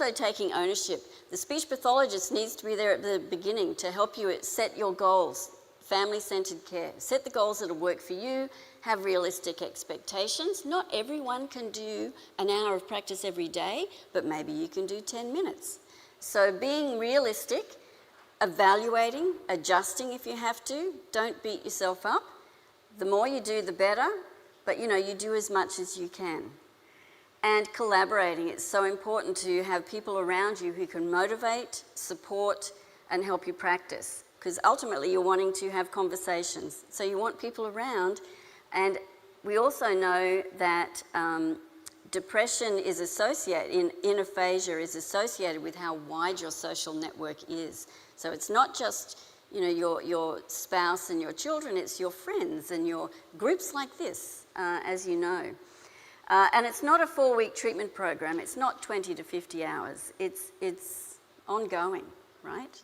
also taking ownership. The speech pathologist needs to be there at the beginning to help you set your goals, family-centred care. Set the goals that will work for you, have realistic expectations. Not everyone can do an hour of practice every day, but maybe you can do 10 minutes. So being realistic, evaluating, adjusting if you have to. Don't beat yourself up. The more you do, the better, but you do as much as you can. And collaborating, it's so important to have people around you who can motivate, support, and help you practice. Because ultimately you're wanting to have conversations. So you want people around, and we also know that depression is associated, aphasia is associated with how wide your social network is. So it's not just your spouse and your children, it's your friends and your groups like this, as you know. And it's not a 4-week treatment program, it's not 20 to 50 hours, it's ongoing, right?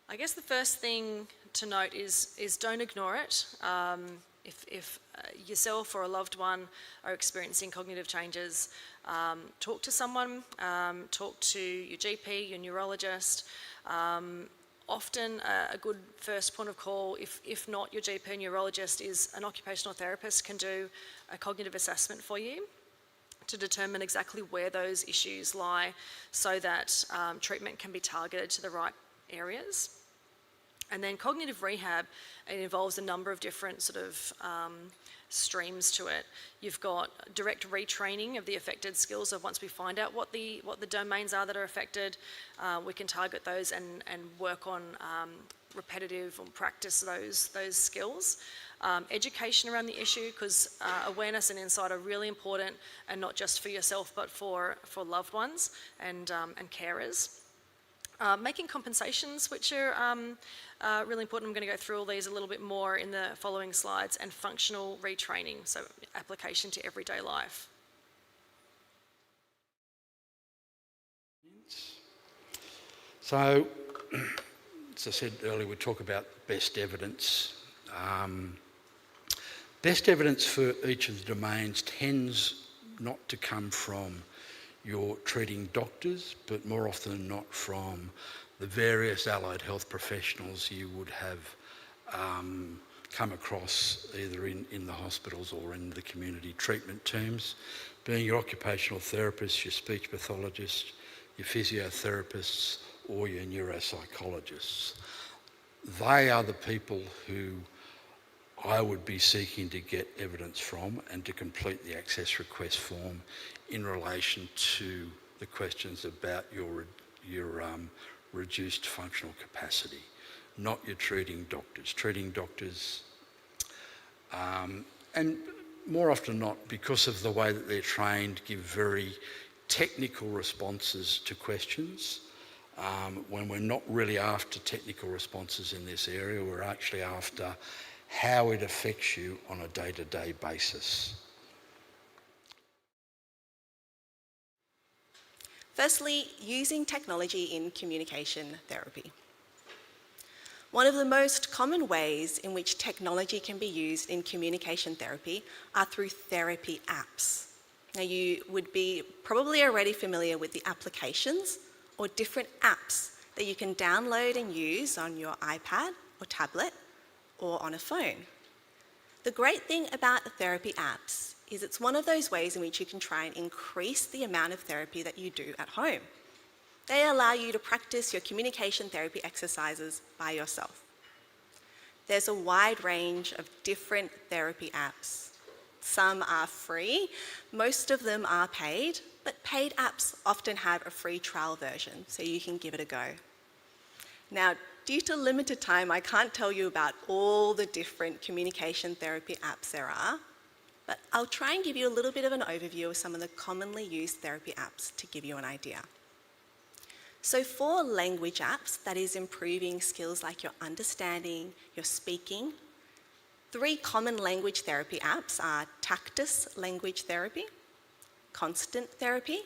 I guess the first thing to note is don't ignore it. If yourself or a loved one are experiencing cognitive changes, talk to someone, talk to your GP, your neurologist. Often a good first point of call, if not your GP and neurologist, is an occupational therapist can do a cognitive assessment for you to determine exactly where those issues lie so that treatment can be targeted to the right areas. And then cognitive rehab, it involves a number of different sort of streams to it. You've got direct retraining of the affected skills of once we find out what the domains are that are affected, we can target those and work on repetitive or practice those skills. Education around the issue, because awareness and insight are really important, and not just for yourself but for loved ones and carers. Making compensations, which are really important. I'm going to go through all these a little bit more in the following slides, and functional retraining, so application to everyday life. So, as I said earlier, we talk about best evidence. Best evidence for each of the domains tends not to come from your treating doctors, but more often than not from the various allied health professionals you would have come across either in the hospitals or in the community treatment teams, being your occupational therapist, your speech pathologist, your physiotherapists, or your neuropsychologists. They are the people who I would be seeking to get evidence from and to complete the access request form in relation to the questions about your reduced functional capacity, not your treating doctors. Treating doctors, and more often than not, because of the way that they're trained, give very technical responses to questions. When we're not really after technical responses in this area, we're actually after how it affects you on a day-to-day basis. Firstly, using technology in communication therapy. One of the most common ways in which technology can be used in communication therapy are through therapy apps. Now, you would be probably already familiar with the applications or different apps that you can download and use on your iPad or tablet or on a phone. The great thing about therapy apps is it's one of those ways in which you can try and increase the amount of therapy that you do at home. They allow you to practice your communication therapy exercises by yourself. There's a wide range of different therapy apps. Some are free, most of them are paid, but paid apps often have a free trial version, so you can give it a go. Now, due to limited time, I can't tell you about all the different communication therapy apps there are, but I'll try and give you a little bit of an overview of some of the commonly used therapy apps to give you an idea. So for language apps, that is improving skills like your understanding, your speaking, 3 common language therapy apps are Tactus Language Therapy, Constant Therapy,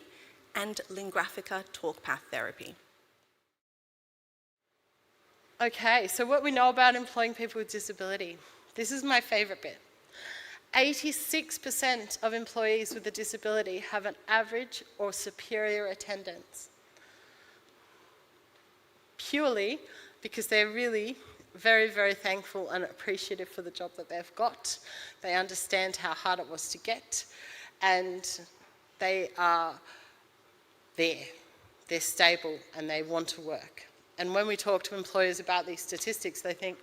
and Lingraphica TalkPath Therapy. Okay, so what we know about employing people with disability. This is my favourite bit. 86% of employees with a disability have an average or superior attendance, purely because they're really very, very thankful and appreciative for the job that they've got. They understand how hard it was to get, and they are there. They're stable and they want to work. And when we talk to employers about these statistics, they think,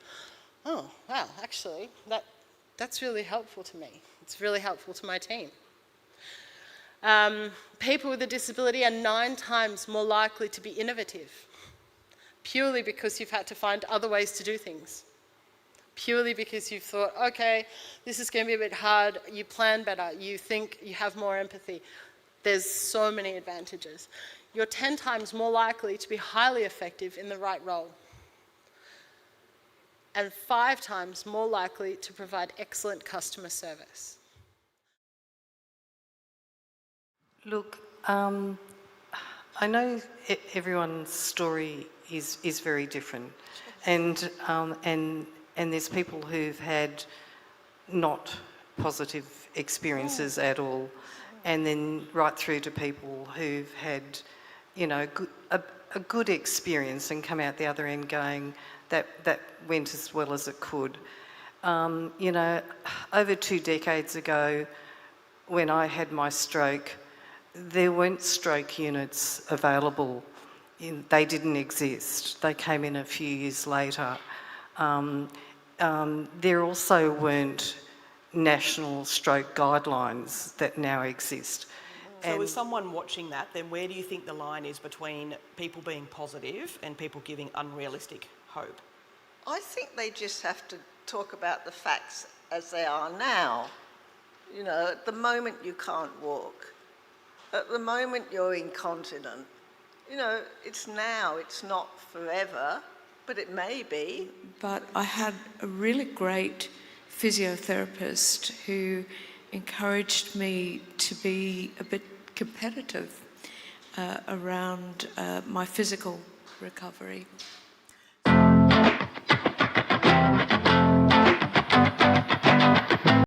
oh, wow, actually, that's really helpful to me. It's really helpful to my team. People with a disability are 9 times more likely to be innovative, purely because you've had to find other ways to do things. Purely because you've thought, okay, this is going to be a bit hard, you plan better, you think you have more empathy. There's so many advantages. You're 10 times more likely to be highly effective in the right role, and 5 times more likely to provide excellent customer service. Look, I know everyone's story is very different, and there's people who've had not positive experiences at all, and then right through to people who've had, you know, a good experience and come out the other end going, that went as well as it could. You know, over 2 decades ago, when I had my stroke, there weren't stroke units available. They didn't exist. They came in a few years later. There also weren't national stroke guidelines that now exist. So as someone watching that, then where do you think the line is between people being positive and people giving unrealistic hope? I think they just have to talk about the facts as they are now. You know, at the moment you can't walk. At the moment you're incontinent. You know, it's now, it's not forever, but it may be. But I had a really great physiotherapist who encouraged me to be a bit competitive around my physical recovery.